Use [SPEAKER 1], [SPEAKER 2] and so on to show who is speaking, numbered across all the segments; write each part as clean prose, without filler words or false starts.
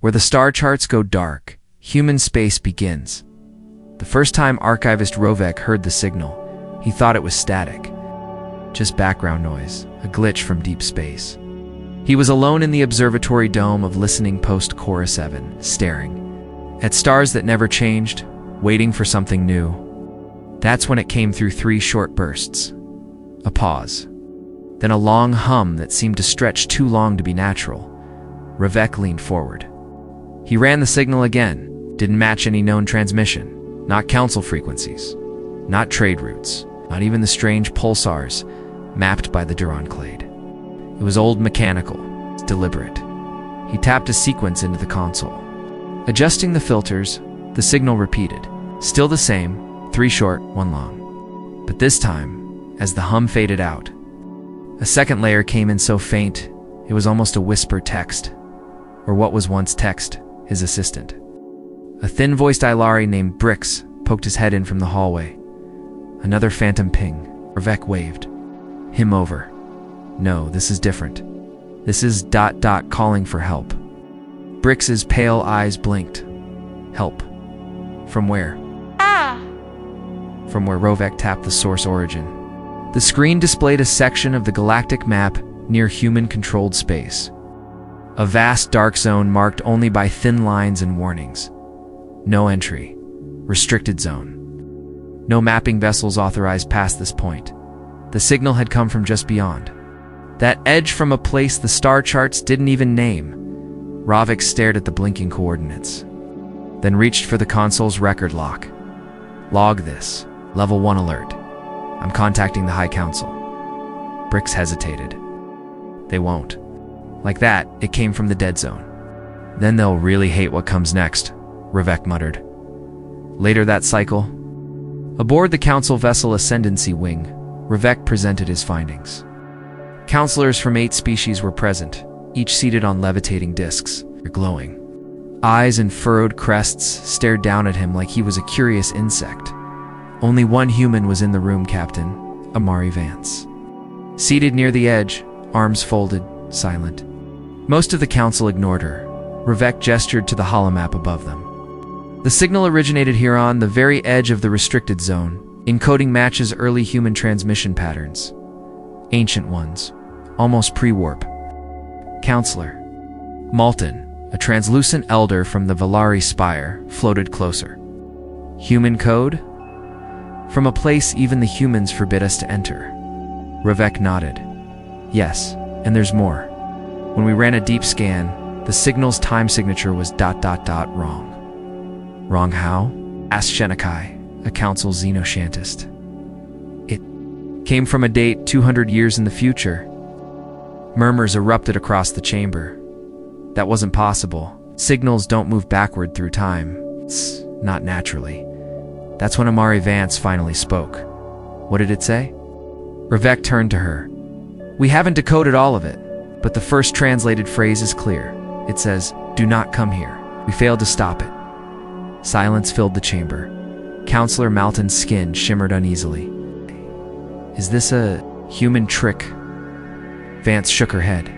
[SPEAKER 1] Where the star charts go dark, human space begins. The first time archivist Rovek heard the signal, he thought it was static. Just background noise, a glitch from deep space. He was alone in the observatory dome of listening post Cora 7, staring at stars that never changed, waiting for something new. That's when it came through 3 short bursts. A pause. Then a long hum that seemed to stretch too long to be natural. Rovek leaned forward. He ran the signal again. Didn't match any known transmission. Not council frequencies. Not trade routes. Not even the strange pulsars mapped by the Duronclade. It was old mechanical, deliberate. He tapped a sequence into the console. Adjusting the filters, the signal repeated. Still the same, 3 short, 1 long. But this time, as the hum faded out, a second layer came in so faint, it was almost a whisper text. Or what was once text, his assistant. A thin-voiced Ilari named Brix poked his head in from the hallway. Another phantom ping. Rovek waved him over. No, this is different. This is ... calling for help. Brix's pale eyes blinked. Help. From where? From where Rovek tapped the source origin. The screen displayed a section of the galactic map near human-controlled space. A vast dark zone marked only by thin lines and warnings. No entry. Restricted zone. No mapping vessels authorized past this point. The signal had come from just beyond. That edge from a place the star charts didn't even name. Rovek stared at the blinking coordinates, then reached for the console's record lock. Log this. Level 1 alert. I'm contacting the High Council. Brix hesitated. They won't. Like that, it came from the dead zone. Then they'll really hate what comes next, Rovek muttered. Later that cycle, aboard the Council vessel Ascendancy Wing, Rovek presented his findings. Counselors from 8 species were present, each seated on levitating discs, glowing. Eyes and furrowed crests stared down at him like he was a curious insect. Only one human was in the room, Captain, Amari Vance. Seated near the edge, arms folded, silent. Most of the council ignored her. Rovek gestured to the holomap above them. The signal originated here on the very edge of the restricted zone. Encoding matches early human transmission patterns. Ancient ones, almost pre-warp. Counselor. Malton, a translucent elder from the Valari Spire, floated closer. Human code? From a place even the humans forbid us to enter. Rovek nodded. Yes, and there's more. When we ran a deep scan, the signal's time signature was ... wrong. Wrong how? Asked Shenakai, a council xenoshantist. It came from a date 200 years in the future. Murmurs erupted across the chamber. That wasn't possible. Signals don't move backward through time. It's not naturally. That's when Amari Vance finally spoke. What did it say? Rovek turned to her. We haven't decoded all of it, but the first translated phrase is clear. It says, "Do not come here." We failed to stop it. Silence filled the chamber. Counselor Malton's skin shimmered uneasily. Is this a human trick? Vance shook her head.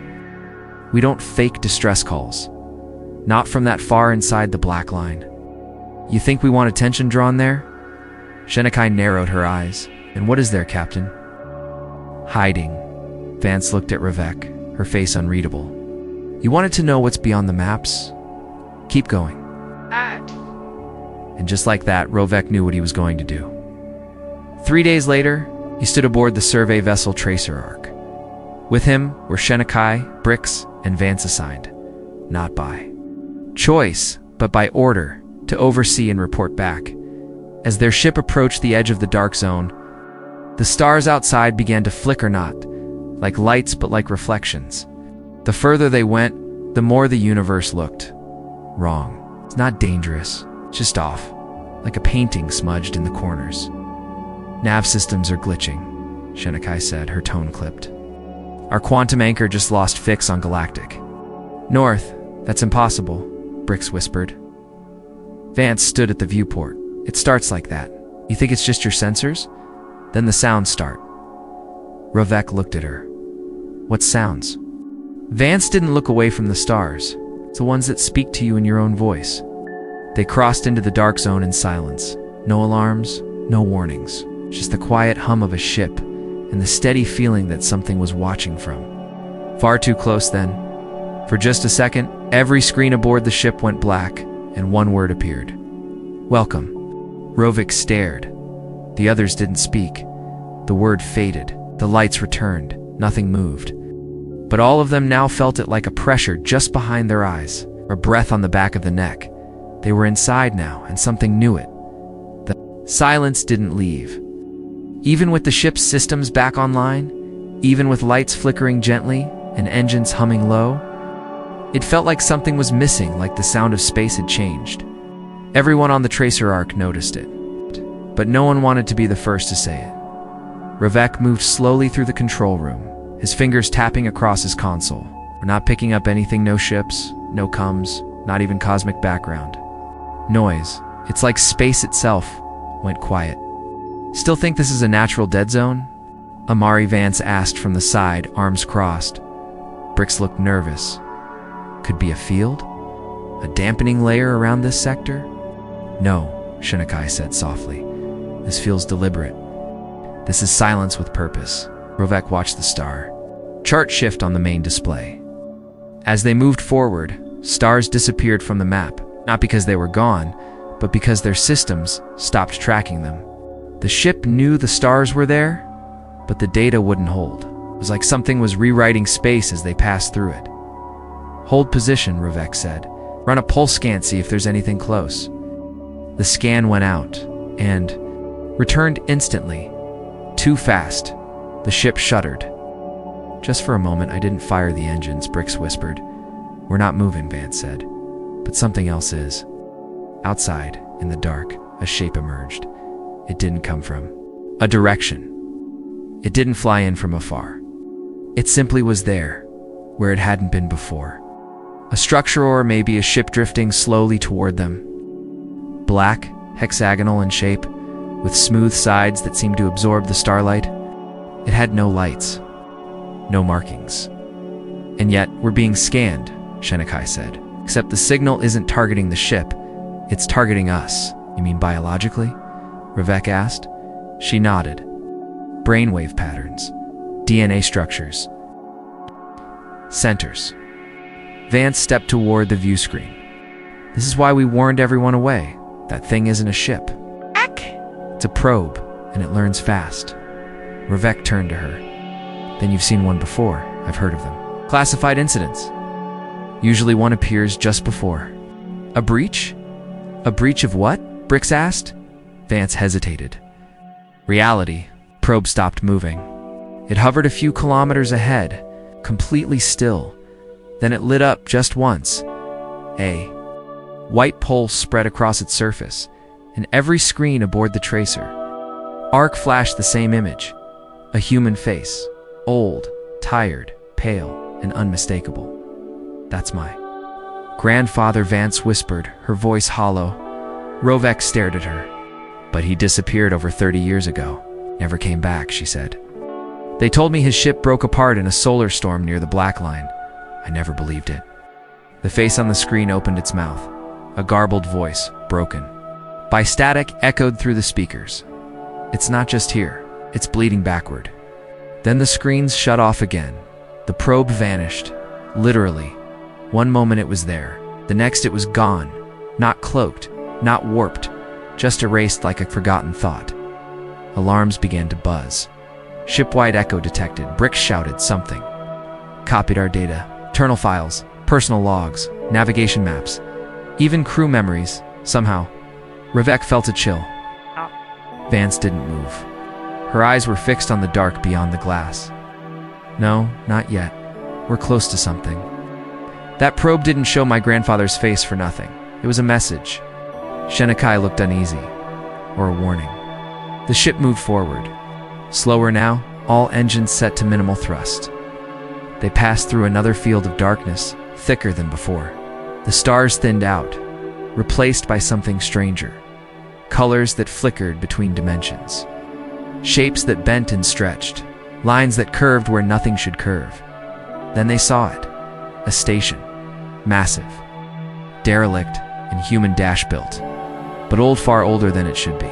[SPEAKER 1] We don't fake distress calls. Not from that far inside the black line. You think we want attention drawn there? Shenakai narrowed her eyes. And what is there, Captain? Hiding. Vance looked at Rovek, her face unreadable. You wanted to know what's beyond the maps? Keep going. And just like that, Rovek knew what he was going to do. 3 days later, he stood aboard the survey vessel Tracer Arc. With him were Shenakai, Brix, and Vance assigned, not by choice, but by order, to oversee and report back. As their ship approached the edge of the dark zone, the stars outside began to flicker, not like lights but like reflections. The further they went, the more the universe looked wrong. It's not dangerous, just off, like a painting smudged in the corners. Nav systems are glitching, Shenakai said, her tone clipped. Our quantum anchor just lost fix on Galactic. North, that's impossible, Brix whispered. Vance stood at the viewport. It starts like that. You think it's just your sensors? Then the sounds start. Rovek looked at her. What sounds? Vance didn't look away from the stars. It's the ones that speak to you in your own voice. They crossed into the dark zone in silence. No alarms, no warnings. Just the quiet hum of a ship and the steady feeling that something was watching from. Far too close then. For just a second, every screen aboard the ship went black, and one word appeared. Welcome. Rovik stared. The others didn't speak. The word faded. The lights returned. Nothing moved. But all of them now felt it like a pressure just behind their eyes, or a breath on the back of the neck. They were inside now, and something knew it. The silence didn't leave. Even with the ship's systems back online, even with lights flickering gently and engines humming low, it felt like something was missing, like the sound of space had changed. Everyone on the tracer arc noticed it, but no one wanted to be the first to say it. Rovik moved slowly through the control room, his fingers tapping across his console. We're not picking up anything, no ships, no comms, not even cosmic background. Noise. It's like space itself went quiet. Still think this is a natural dead zone? Amari Vance asked from the side, arms crossed. Brix looked nervous. Could be a field? A dampening layer around this sector? No, Shinikai said softly. This feels deliberate. This is silence with purpose. Rovik watched the star chart shift on the main display. As they moved forward, stars disappeared from the map, not because they were gone, but because their systems stopped tracking them. The ship knew the stars were there, but the data wouldn't hold. It was like something was rewriting space as they passed through it. Hold position, Rovik said. Run a pulse scan, see if there's anything close. The scan went out, and returned instantly. Too fast. The ship shuddered. Just for a moment, I didn't fire the engines, Brix whispered. We're not moving, Vance said. But something else is. Outside, in the dark, a shape emerged. It didn't come from a direction. It didn't fly in from afar. It simply was there, where it hadn't been before. A structure or maybe a ship drifting slowly toward them. Black, hexagonal in shape, with smooth sides that seemed to absorb the starlight. It had no lights, no markings. And yet, we're being scanned, Shinikai said. Except the signal isn't targeting the ship, it's targeting us. You mean biologically? Rovik asked. She nodded. Brainwave patterns, DNA structures, centers. Vance stepped toward the view screen. This is why we warned everyone away. That thing isn't a ship. It's a probe, and it learns fast. Rovik turned to her. Then you've seen one before. I've heard of them. Classified incidents. Usually one appears just before. A breach? A breach of what? Brix asked. Vance hesitated. Reality. Probe stopped moving. It hovered a few kilometers ahead, completely still. Then it lit up just once. A white pulse spread across its surface, and every screen aboard the tracer. Arc flashed the same image. A human face. Old, tired, pale, and unmistakable. That's my grandfather, Vance whispered, her voice hollow. Rovik stared at her. But he disappeared over 30 years ago. Never came back, she said. They told me his ship broke apart in a solar storm near the Black Line. I never believed it. The face on the screen opened its mouth. A garbled voice, broken by static, echoed through the speakers. It's not just here. It's bleeding backward. Then the screens shut off again. The probe vanished. Literally. One moment it was there. The next it was gone. Not cloaked. Not warped. Just erased like a forgotten thought. Alarms began to buzz. Shipwide echo detected. Brix shouted something. Copied our data. Internal files. Personal logs. Navigation maps. Even crew memories. Somehow. Rovik felt a chill. Vance didn't move. Her eyes were fixed on the dark beyond the glass. No, not yet. We're close to something. That probe didn't show my grandfather's face for nothing. It was a message. Shinikai looked uneasy. Or a warning. The ship moved forward. Slower now, all engines set to minimal thrust. They passed through another field of darkness, thicker than before. The stars thinned out, replaced by something stranger. Colors that flickered between dimensions. Shapes that bent and stretched. Lines that curved where nothing should curve. Then they saw it. A station. Massive. derelict, and human dash-built, but far older than it should be.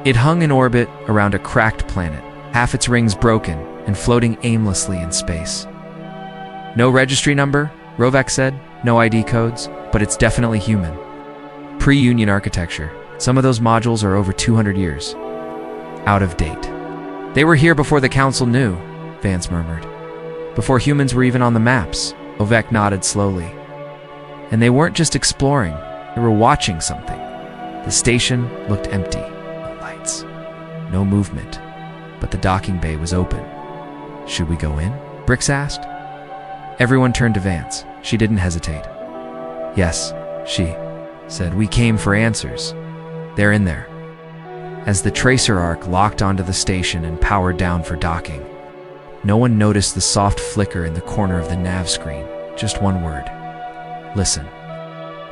[SPEAKER 1] It hung in orbit around a cracked planet, half its rings broken and floating aimlessly in space. No registry number, Rovek said, no ID codes, but it's definitely human. Pre-Union architecture. Some of those modules are over 200 years. Out of date. They were here before the council knew, Vance murmured. Before humans were even on the maps. Rovek nodded slowly. And they weren't just exploring, they were watching something. The station looked empty. No lights. No movement. But the docking bay was open. Should we go in? Brix asked. Everyone turned to Vance. She didn't hesitate. Yes, she said. We came for answers. They're in there. As the tracer arc locked onto the station and powered down for docking, no one noticed the soft flicker in the corner of the nav screen. Just one word. Listen.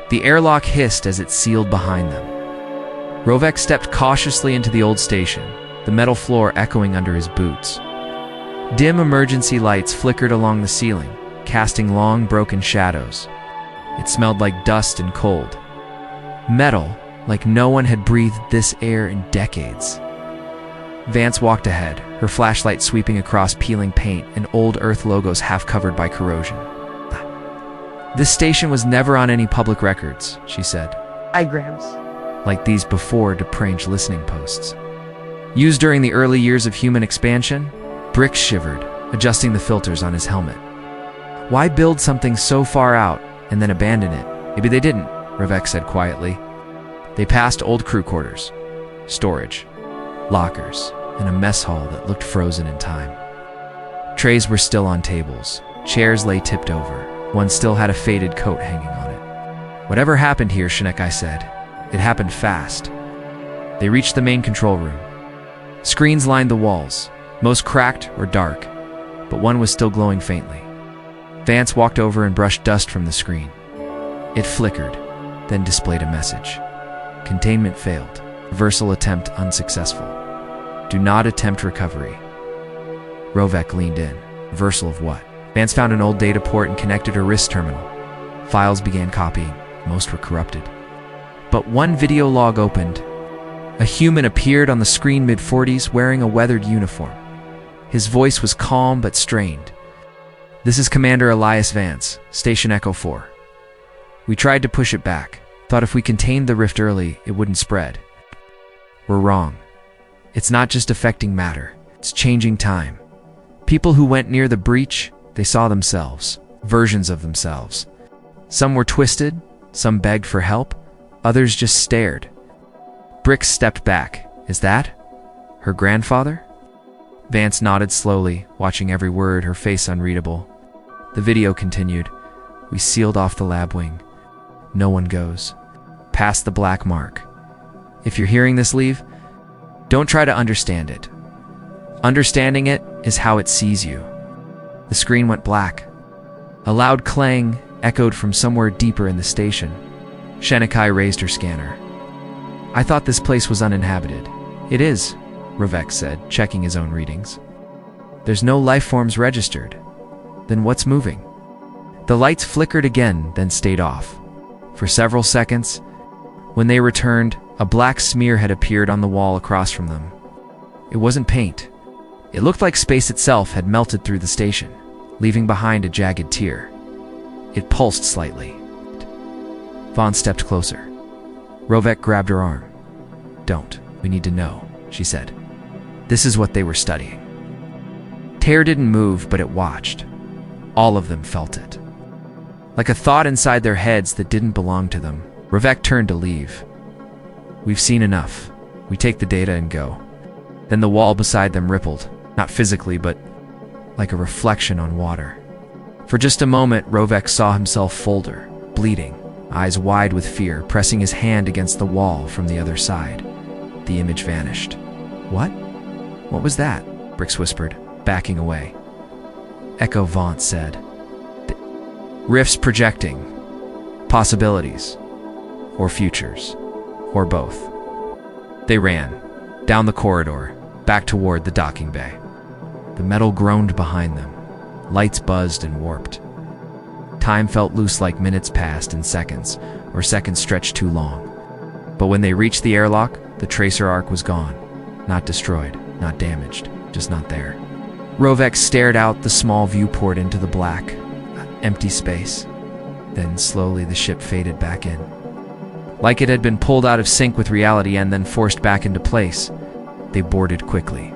[SPEAKER 1] The airlock hissed as it sealed behind them. Rovek stepped cautiously into the old station, the metal floor echoing under his boots. Dim emergency lights flickered along the ceiling, casting long, broken shadows. It smelled like dust and cold. Metal, like no one had breathed this air in decades. Vance walked ahead, her flashlight sweeping across peeling paint and old Earth logos half covered by corrosion. This station was never on any public records, she said.
[SPEAKER 2] Diagrams.
[SPEAKER 1] Like these before deranged listening posts. Used during the early years of human expansion, Brix shivered, adjusting the filters on his helmet. Why build something so far out and then abandon it? Maybe they didn't, Rovek said quietly. They passed old crew quarters, storage, lockers, and a mess hall that looked frozen in time. Trays were still on tables. Chairs lay tipped over. One still had a faded coat hanging on it. Whatever happened here, Shinekai said. It happened fast. They reached the main control room. Screens lined the walls, most cracked or dark, but one was still glowing faintly. Vance walked over and brushed dust from the screen. It flickered, then displayed a message. Containment failed. Reversal attempt unsuccessful. Do not attempt recovery. Rovek leaned in. Reversal of what? Vance found an old data port and connected her wrist terminal. Files began copying. Most were corrupted. But one video log opened. A human appeared on the screen mid-40s wearing a weathered uniform. His voice was calm but strained. This is Commander Elias Vance, Station Echo 4. We tried to push it back. Thought if we contained the rift early, it wouldn't spread. We're wrong. It's not just affecting matter. It's changing time. People who went near the breach, they saw themselves. Versions of themselves. Some were twisted, some begged for help, others just stared. Brix stepped back. Is that her grandfather? Vance nodded slowly, watching every word, her face unreadable. The video continued. We sealed off the lab wing. No one goes. Past the black mark. If you're hearing this, leave. Don't try to understand it. Understanding it is how it sees you. The screen went black. A loud clang echoed from somewhere deeper in the station. Shinekai raised her scanner. I thought this place was uninhabited. It is, Rovek said, checking his own readings. There's no life forms registered. Then what's moving? The lights flickered again, then stayed off. For several seconds, when they returned, a black smear had appeared on the wall across from them. It wasn't paint. It looked like space itself had melted through the station, leaving behind a jagged tear. It pulsed slightly. Vaughn stepped closer. Rovek grabbed her arm. Don't. We need to know, she said. This is what they were studying. Tear didn't move, but it watched. All of them felt it. Like a thought inside their heads that didn't belong to them, Rovek turned to leave. We've seen enough. We take the data and go. Then the wall beside them rippled, not physically, but like a reflection on water. For just a moment, Rovek saw himself folder, bleeding, eyes wide with fear, pressing his hand against the wall from the other side. The image vanished. What? What was that? Brix whispered, backing away. Echo Vance said. Rifts projecting. Possibilities. Or futures. Or both. They ran, down the corridor, back toward the docking bay. The metal groaned behind them. Lights buzzed and warped. Time felt loose, like minutes passed in seconds, or seconds stretched too long. But when they reached the airlock, the tracer arc was gone. Not destroyed, not damaged, just not there. Rovek stared out the small viewport into the black, empty space. Then slowly the ship faded back in. Like it had been pulled out of sync with reality and then forced back into place. They boarded quickly.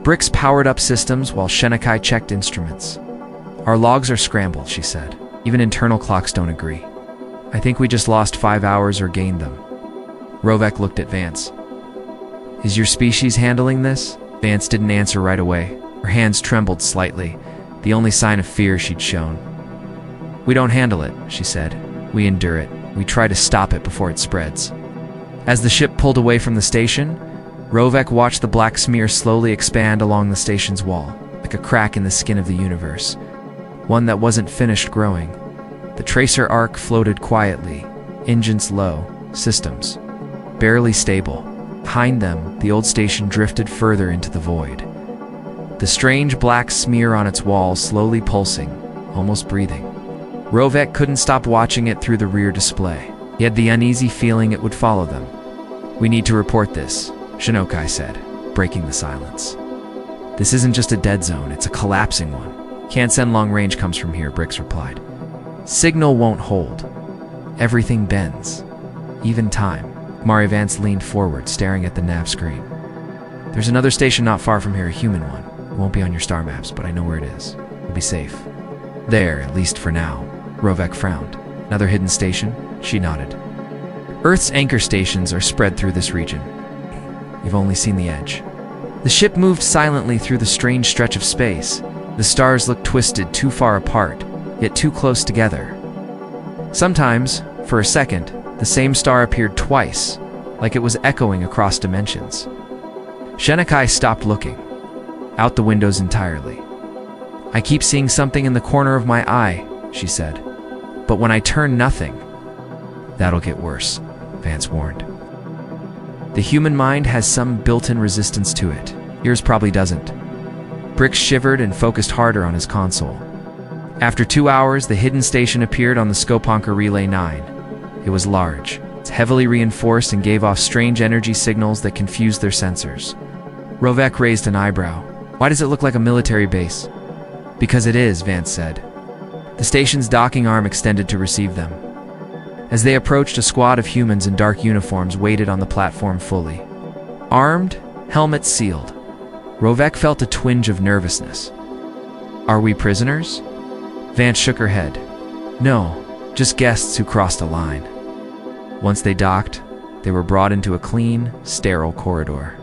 [SPEAKER 1] Brix powered up systems while Shenakai checked instruments. "Our logs are scrambled," she said. "Even internal clocks don't agree. I think we just lost 5 hours or gained them." Rovek looked at Vance. "Is your species handling this?" Vance didn't answer right away. Her hands trembled slightly, the only sign of fear she'd shown. "We don't handle it," she said. "We endure it. We try to stop it before it spreads." As the ship pulled away from the station, Rovek watched the black smear slowly expand along the station's wall, like a crack in the skin of the universe, one that wasn't finished growing. The tracer arc floated quietly, engines low, systems barely stable. Behind them, the old station drifted further into the void. The strange black smear on its wall slowly pulsing, almost breathing. Rovek couldn't stop watching it through the rear display. He had the uneasy feeling it would follow them. "We need to report this," Shinokai said, breaking the silence. "This isn't just a dead zone, it's a collapsing one. Can't send long range comes from here," Brix replied. "Signal won't hold. Everything bends. Even time." Mari Vance leaned forward, staring at the nav screen. "There's another station not far from here, a human one. It won't be on your star maps, but I know where it is. We'll be safe. There, at least for now." Rovek frowned. "Another hidden station?" She nodded. "Earth's anchor stations are spread through this region. You've only seen the edge." The ship moved silently through the strange stretch of space. The stars looked twisted, too far apart, yet too close together. Sometimes, for a second, the same star appeared twice, like it was echoing across dimensions. Shenakai stopped looking, out the windows entirely. "I keep seeing something in the corner of my eye," she said. "But when I turn, nothing." "That'll get worse," Vance warned. "The human mind has some built-in resistance to it. Yours probably doesn't." Brix shivered and focused harder on his console. After 2 hours, the hidden station appeared on the Skopunker Relay 9. It was large, heavily reinforced, and gave off strange energy signals that confused their sensors. Rovek raised an eyebrow. "Why does it look like a military base?" "Because it is," Vance said. The station's docking arm extended to receive them. As they approached, a squad of humans in dark uniforms waited on the platform fully. Armed, helmets sealed. Rovek felt a twinge of nervousness. "Are we prisoners?" Vance shook her head. "No, just guests who crossed a line." Once they docked, they were brought into a clean, sterile corridor.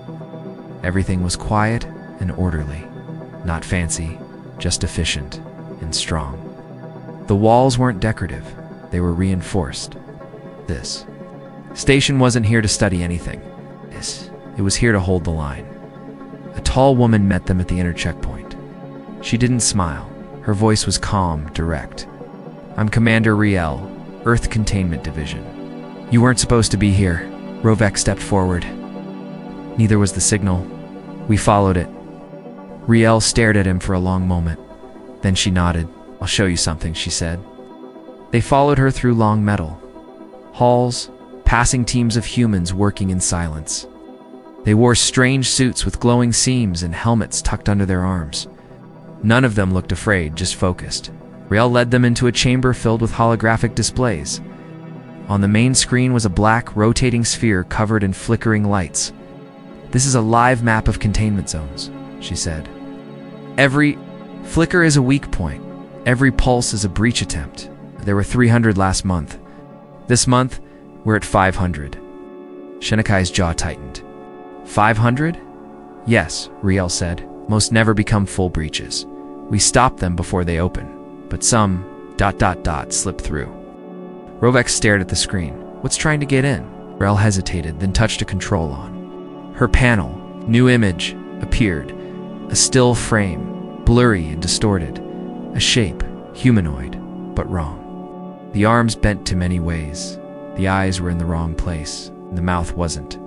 [SPEAKER 1] Everything was quiet and orderly. Not fancy, just efficient and strong. The walls weren't decorative, they were reinforced. This station wasn't here to study anything. It was here to hold the line. A tall woman met them at the inner checkpoint. She didn't smile. Her voice was calm, direct. "I'm Commander Riel, Earth Containment Division." "You weren't supposed to be here." Rovek stepped forward. "Neither was the signal. We followed it." Riel stared at him for a long moment. Then she nodded. "I'll show you something," she said. They followed her through long metal halls, passing teams of humans working in silence. They wore strange suits with glowing seams and helmets tucked under their arms. None of them looked afraid, just focused. Riel led them into a chamber filled with holographic displays. On the main screen was a black, rotating sphere covered in flickering lights. "This is a live map of containment zones," she said. "Every flicker is a weak point. Every pulse is a breach attempt. There were 300 last month. This month, we're at 500. Shinakai's jaw tightened. 500? "Yes," Riel said. "Most never become full breaches. We stop them before they open. But some ... slip through." Rovek stared at the screen. "What's trying to get in?" Riel hesitated, then touched a control on. Her panel, new image, appeared. A still frame, blurry and distorted. A shape, humanoid, but wrong. The arms bent to many ways. The eyes were in the wrong place, and the mouth wasn't.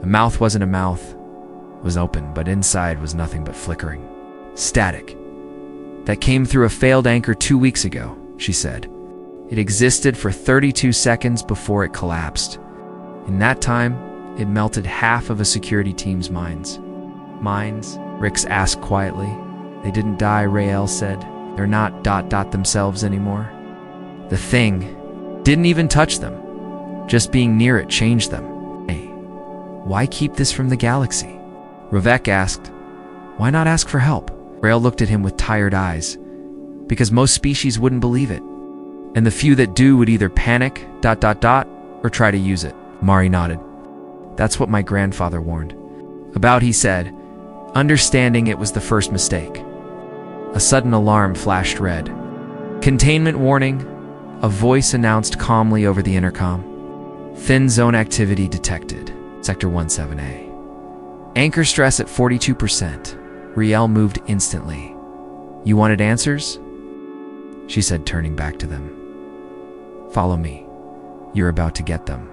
[SPEAKER 1] A mouth wasn't a mouth. It was open, but inside was nothing but flickering. Static. That came through a failed anchor 2 weeks ago. she said. It existed for 32 seconds before it collapsed. In that time, it melted half of a security team's minds. Minds? Rix asked quietly. They didn't die, Rael said. They're not ... themselves anymore. The thing didn't even touch them. Just being near it changed them. Hey, why keep this from the galaxy? Ravek asked. Why not ask for help? Rael looked at him with tired eyes. Because most species wouldn't believe it. And the few that do would either panic ... or try to use it. Mari nodded. That's what my grandfather warned about, he said, understanding it was the first mistake. A sudden alarm flashed red. Containment warning, a voice announced calmly over the intercom. Thin zone activity detected, Sector 17A. Anchor stress at 42%. Riel moved instantly. You wanted answers? She said, turning back to them. Follow me. You're about to get them.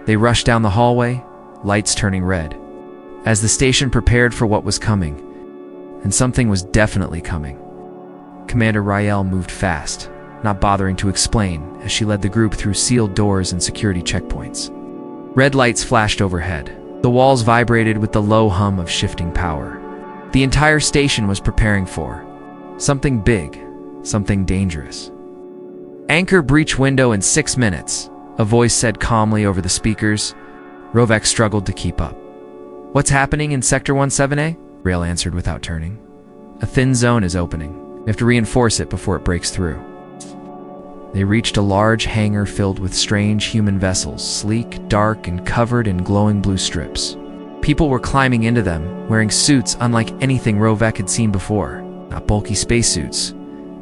[SPEAKER 1] They rushed down the hallway, lights turning red, as the station prepared for what was coming. And something was definitely coming. Commander Rael moved fast, not bothering to explain, as she led the group through sealed doors and security checkpoints. Red lights flashed overhead. The walls vibrated with the low hum of shifting power. The entire station was preparing for something big, something dangerous. Anchor breach window in 6 minutes, a voice said calmly over the speakers. Rovek struggled to keep up. What's happening in Sector 17A? Rael answered without turning. A thin zone is opening. We have to reinforce it before it breaks through. They reached a large hangar filled with strange human vessels, sleek, dark, and covered in glowing blue strips. People were climbing into them, wearing suits unlike anything Rovek had seen before. Not bulky spacesuits.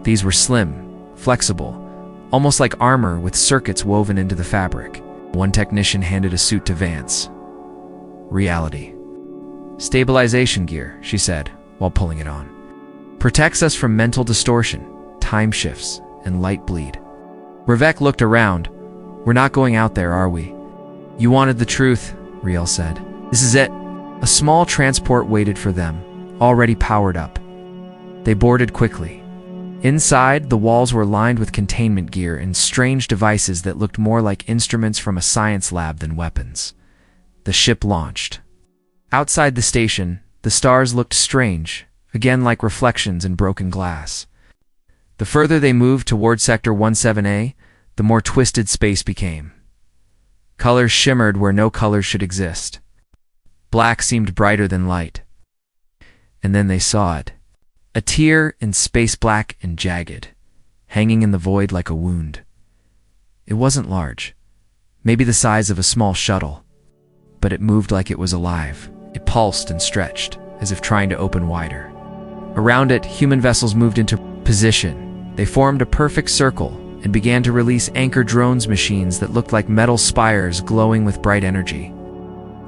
[SPEAKER 1] These were slim, flexible, almost like armor with circuits woven into the fabric. One technician handed a suit to Vance. Reality. Stabilization gear, she said, while pulling it on. Protects us from mental distortion, time shifts, and light bleed. Ravek looked around. We're not going out there, are we? You wanted the truth, Riel said. This is it. A small transport waited for them, already powered up. They boarded quickly. Inside, the walls were lined with containment gear and strange devices that looked more like instruments from a science lab than weapons. The ship launched. Outside the station, the stars looked strange, again like reflections in broken glass. The further they moved toward Sector 17A, the more twisted space became. Colors shimmered where no colors should exist. Black seemed brighter than light. And then they saw it. A tear in space black and jagged, hanging in the void like a wound. It wasn't large, maybe the size of a small shuttle, but it moved like it was alive. It pulsed and stretched, as if trying to open wider. Around it, human vessels moved into position. They formed a perfect circle and began to release anchor drones machines that looked like metal spires glowing with bright energy.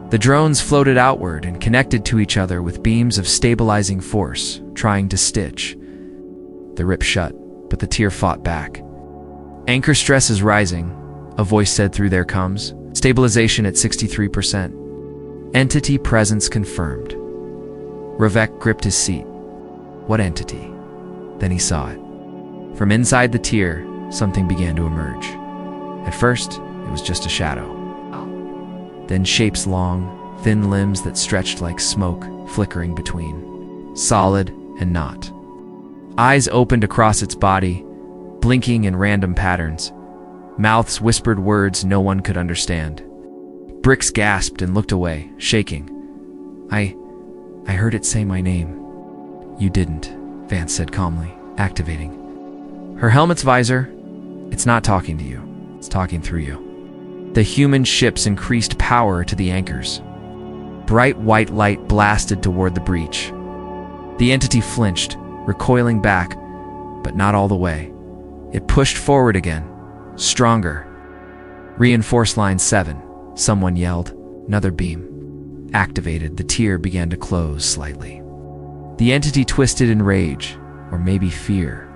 [SPEAKER 1] The drones floated outward and connected to each other with beams of stabilizing force, trying to stitch. The rip shut, but the tear fought back. Anchor stress is rising, a voice said through their comms. Stabilization at 63%. Entity presence confirmed. Ravek gripped his seat. What entity? Then he saw it. From inside the tier, something began to emerge. At first, it was just a shadow. Then shapes long, thin limbs that stretched like smoke, flickering between, solid and not. Eyes opened across its body, blinking in random patterns. Mouths whispered words no one could understand. Brix gasped and looked away, shaking. I heard it say my name. You didn't, Vance said calmly, activating. Her helmet's visor, it's not talking to you, it's talking through you. The human ships increased power to the anchors. Bright white light blasted toward the breach. The entity flinched, recoiling back, but not all the way. It pushed forward again, stronger. Reinforce line 7, someone yelled. Another beam. Activated, the tier began to close slightly. The entity twisted in rage, or maybe fear.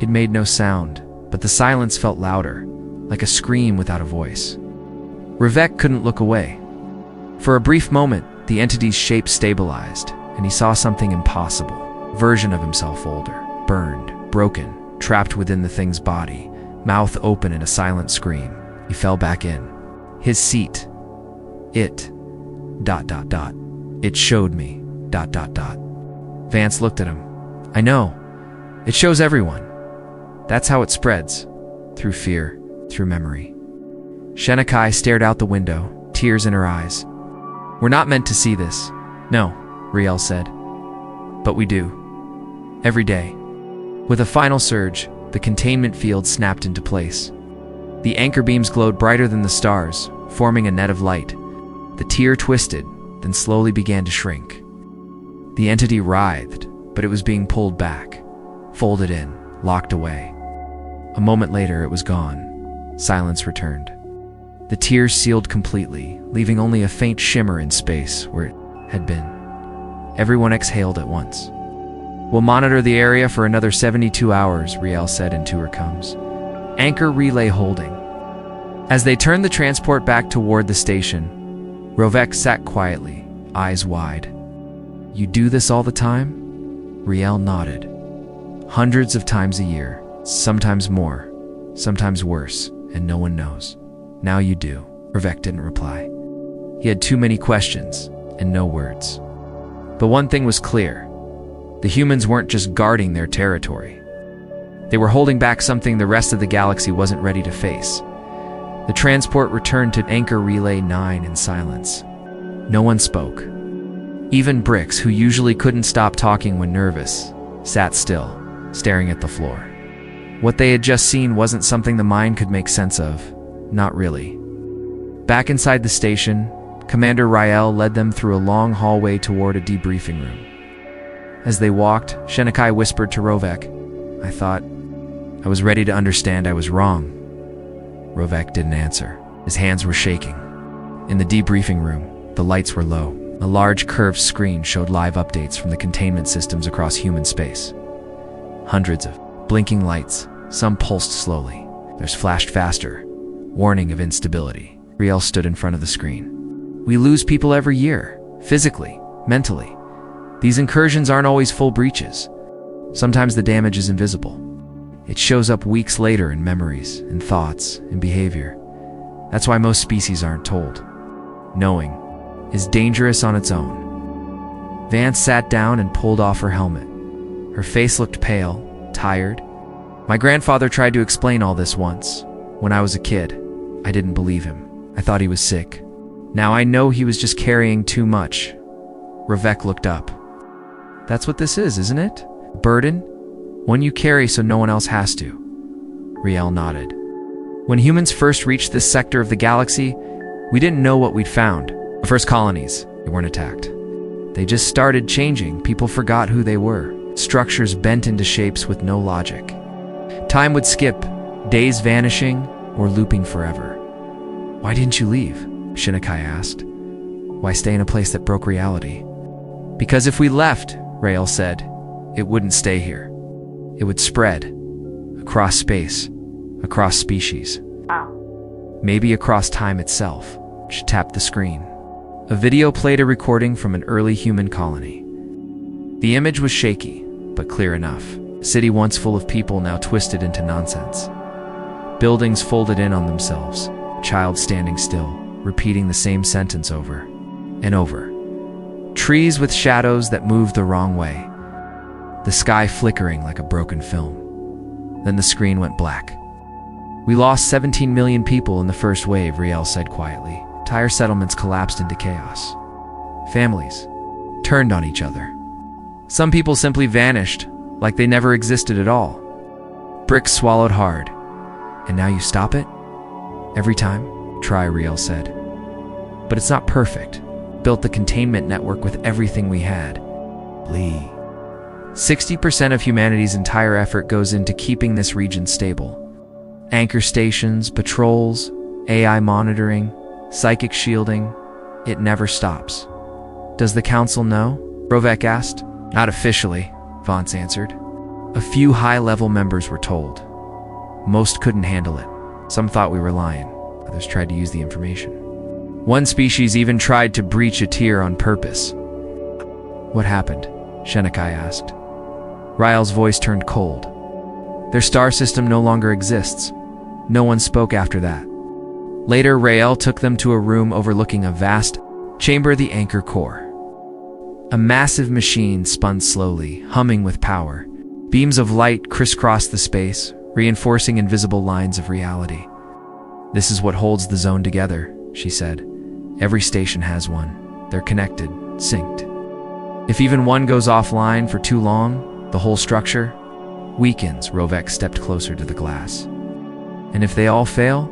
[SPEAKER 1] It made no sound, but the silence felt louder, like a scream without a voice. Ravek couldn't look away. For a brief moment, the entity's shape stabilized, and he saw something impossible. A version of himself older, burned, broken, trapped within the thing's body, mouth open in a silent scream. He fell back in. His seat. It. ... It showed me ... Vance looked at him. I know. It shows everyone. That's how it spreads. Through fear, through memory. Shenikai stared out the window, tears in her eyes. We're not meant to see this. No, Riel said. But we do. Every day. With a final surge, the containment field snapped into place. The anchor beams glowed brighter than the stars, forming a net of light. The tier twisted, then slowly began to shrink. The entity writhed, but it was being pulled back, folded in, locked away. A moment later, it was gone. Silence returned. The tier sealed completely, leaving only a faint shimmer in space where it had been. Everyone exhaled at once. We'll monitor the area for another 72 hours, Riel said in intercoms. Anchor relay holding. As they turned the transport back toward the station, Rovek sat quietly, eyes wide. You do this all the time? Riel nodded. Hundreds of times a year, sometimes more, sometimes worse, and no one knows. Now you do. Rovek didn't reply. He had too many questions and no words. But one thing was clear. The humans weren't just guarding their territory. They were holding back something the rest of the galaxy wasn't ready to face. The transport returned to Anchor Relay 9 in silence. No one spoke. Even Brix, who usually couldn't stop talking when nervous, sat still, staring at the floor. What they had just seen wasn't something the mind could make sense of. Not really. Back inside the station, Commander Riel led them through a long hallway toward a debriefing room. As they walked, Shenikai whispered to Rovek, I was ready to understand I was wrong. Rovek didn't answer. His hands were shaking. In the debriefing room, the lights were low. A large curved screen showed live updates from the containment systems across human space. Hundreds of blinking lights, some pulsed slowly. Theirs flashed faster, warning of instability. Riel stood in front of the screen. We lose people every year, physically, mentally. These incursions aren't always full breaches. Sometimes the damage is invisible. It shows up weeks later in memories, in thoughts, in behavior. That's why most species aren't told. Knowing is dangerous on its own. Vance sat down and pulled off her helmet. Her face looked pale, tired. My grandfather tried to explain all this once. When I was a kid, I didn't believe him. I thought he was sick. Now I know he was just carrying too much. Rovek looked up. That's what this is, isn't it? Burden? One you carry so no one else has to. Riel nodded. When humans first reached this sector of the galaxy, we didn't know what we'd found. The first colonies, they weren't attacked. They just started changing. People forgot who they were. Structures bent into shapes with no logic. Time would skip, days vanishing or looping forever. Why didn't you leave? Shenikai asked. Why stay in a place that broke reality? Because if we left, Riel said, it wouldn't stay here. It would spread. Across space. Across species. Maybe across time itself. She tapped the screen. A video played a recording from an early human colony. The image was shaky, but clear enough. A city once full of people now twisted into nonsense. Buildings folded in on themselves. A child standing still, repeating the same sentence over and over. Trees with shadows that moved the wrong way. The sky flickering like a broken film. Then the screen went black. We lost 17 million people in the first wave, Riel said quietly. Entire settlements collapsed into chaos. Families turned on each other. Some people simply vanished, like they never existed at all. Brix swallowed hard. And now you stop it? Every time? Try, Riel said. But it's not perfect. Built the containment network with everything we had. Lee. 60% of humanity's entire effort goes into keeping this region stable. Anchor stations, patrols, AI monitoring, psychic shielding. It never stops. Does the council know? Rovek asked. Not officially, Vance answered. A few high-level members were told. Most couldn't handle it. Some thought we were lying. Others tried to use the information. One species even tried to breach a tier on purpose. What happened? Shenikai asked. Riel's voice turned cold. Their star system no longer exists. No one spoke after that. Later, Rael took them to a room overlooking a vast chamber, the anchor core. A massive machine spun slowly, humming with power. Beams of light crisscrossed the space, reinforcing invisible lines of reality. "This is what holds the zone together," she said. "Every station has one. They're connected, synced. If even one goes offline for too long, the whole structure weakens." Rovek stepped closer to the glass. "And if they all fail?"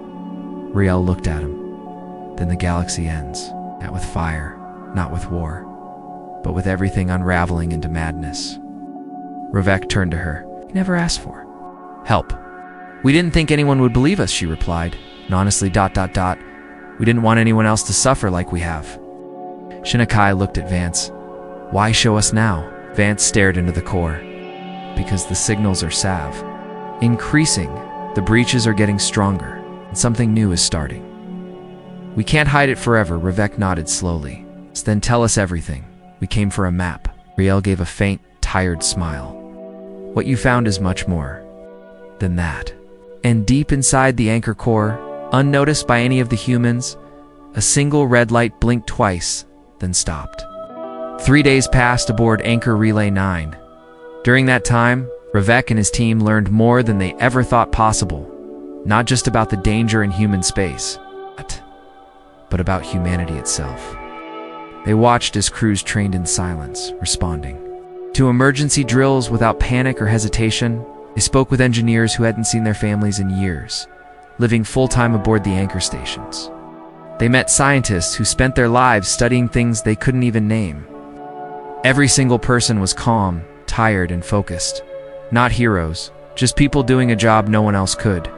[SPEAKER 1] Riel looked at him. "Then the galaxy ends, not with fire, not with war, but with everything unraveling into madness." Rovek turned to her. "You never asked for help." "We didn't think anyone would believe us," she replied. "And honestly, we didn't want anyone else to suffer like we have." Shinnekai looked at Vance. "Why show us now?" Vance stared into the core. "Because the signals are salve. Increasing, the breaches are getting stronger, and something new is starting. We can't hide it forever." Rovek nodded slowly. "So then tell us everything. We came for a map." Riel gave a faint, tired smile. "What you found is much more than that." And deep inside the anchor core, unnoticed by any of the humans, a single red light blinked twice, then stopped. 3 days passed aboard Anchor Relay 9. During that time, Rovek and his team learned more than they ever thought possible, not just about the danger in human space, but about humanity itself. They watched as crews trained in silence, responding to emergency drills without panic or hesitation. They spoke with engineers who hadn't seen their families in years, living full-time aboard the anchor stations. They met scientists who spent their lives studying things they couldn't even name. Every single person was calm, tired, and focused. Not heroes, just people doing a job no one else could.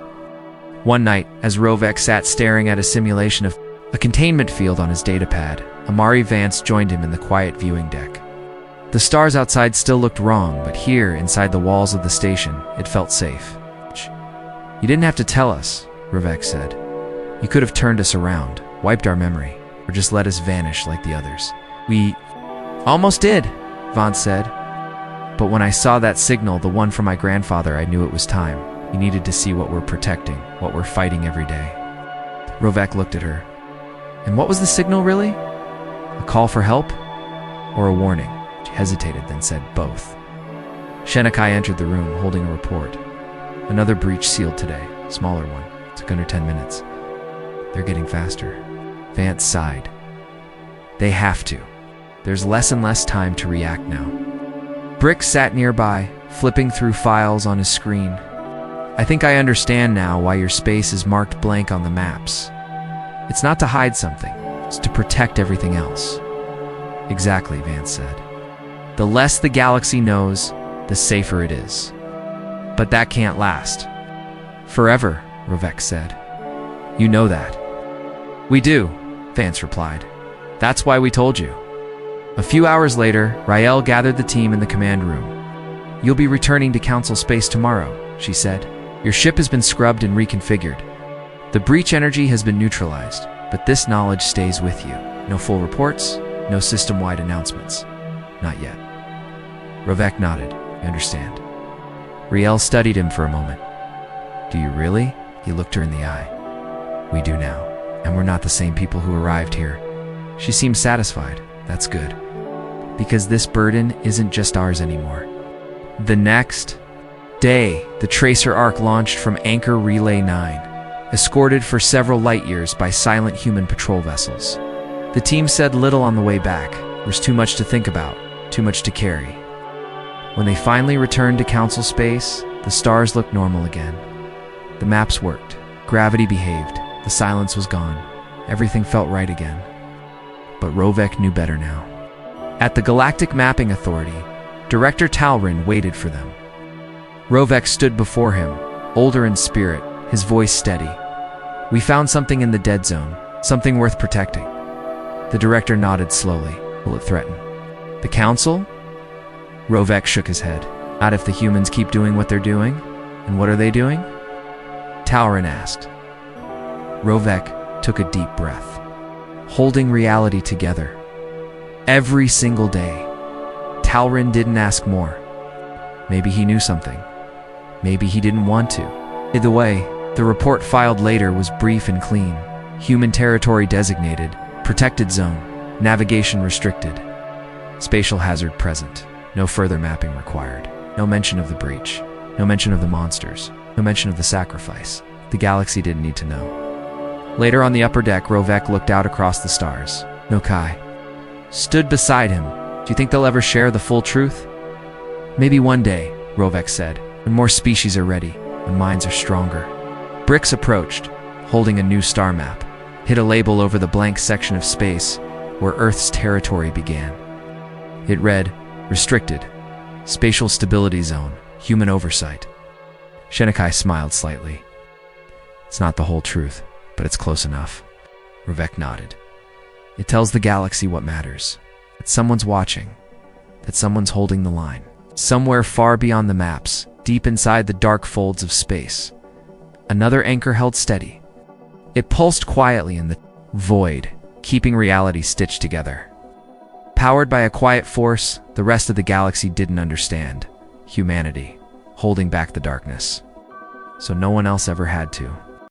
[SPEAKER 1] One night, as Rovek sat staring at a simulation of a containment field on his datapad, Amari Vance joined him in the quiet viewing deck. The stars outside still looked wrong, but here, inside the walls of the station, it felt safe. "You didn't have to tell us," Rovek said. "You could have turned us around, wiped our memory, or just let us vanish like the others." "We almost did," Vance said. "But when I saw that signal, the one from my grandfather, I knew it was time. We needed to see what we're protecting, what we're fighting every day." Rovek looked at her. "And what was the signal, really? A call for help? Or a warning?" She hesitated, then said both. Shinnekai entered the room, holding a report. "Another breach sealed today, smaller one. Took under 10 minutes. They're getting faster." Vance sighed. "They have to. There's less and less time to react now." Brick sat nearby, flipping through files on his screen. "I think I understand now why your space is marked blank on the maps. It's not to hide something, it's to protect everything else." "Exactly," Vance said. "The less the galaxy knows, the safer it is. But that can't last forever," Rovek said. "You know that." "We do," Vance replied. "That's why we told you." A few hours later, Rael gathered the team in the command room. "You'll be returning to Council space tomorrow," she said. "Your ship has been scrubbed and reconfigured. The breach energy has been neutralized, but this knowledge stays with you. No full reports, no system-wide announcements. Not yet." Rovek nodded. "I understand." Riel studied him for a moment. "Do you really?" He looked her in the eye. "We do now, and we're not the same people who arrived here." She seemed satisfied. "That's good. Because this burden isn't just ours anymore." The next day, the Tracer Ark launched from Anchor Relay 9, escorted for several light years by silent human patrol vessels. The team said little on the way back. There was too much to think about, too much to carry. When they finally returned to Council space, the stars looked normal again. The maps worked, gravity behaved, the silence was gone. Everything felt right again. But Rovek knew better now. At the Galactic Mapping Authority, Director Talrin waited for them. Rovek stood before him, older in spirit, his voice steady. "We found something in the dead zone, something worth protecting." The director nodded slowly. "Will it threaten the Council?" Rovek shook his head. "Not if the humans keep doing what they're doing." "And what are they doing?" Talrin asked. Rovek took a deep breath. "Holding reality together. Every single day." Talrin didn't ask more. Maybe he knew something. Maybe he didn't want to. Either way, the report filed later was brief and clean. Human territory designated, protected zone, navigation restricted. Spatial hazard present. No further mapping required. No mention of the breach. No mention of the monsters. No mention of the sacrifice. The galaxy didn't need to know. Later on the upper deck, Rovek looked out across the stars. Nokai stood beside him. Do you think they'll ever share the full truth? Maybe one day, Rovek said, when more species are ready, when minds are stronger. Brix approached, holding a new star map, hit a label over the blank section of space where Earth's territory began. It read, Restricted, Spatial Stability Zone, Human Oversight. Shenikai smiled slightly. It's not the whole truth, but it's close enough. Rovek nodded. It tells the galaxy what matters. That someone's watching. That someone's holding the line. Somewhere far beyond the maps, deep inside the dark folds of space. Another anchor held steady. It pulsed quietly in the void, keeping reality stitched together. Powered by a quiet force the rest of the galaxy didn't understand. Humanity, holding back the darkness. So no one else ever had to.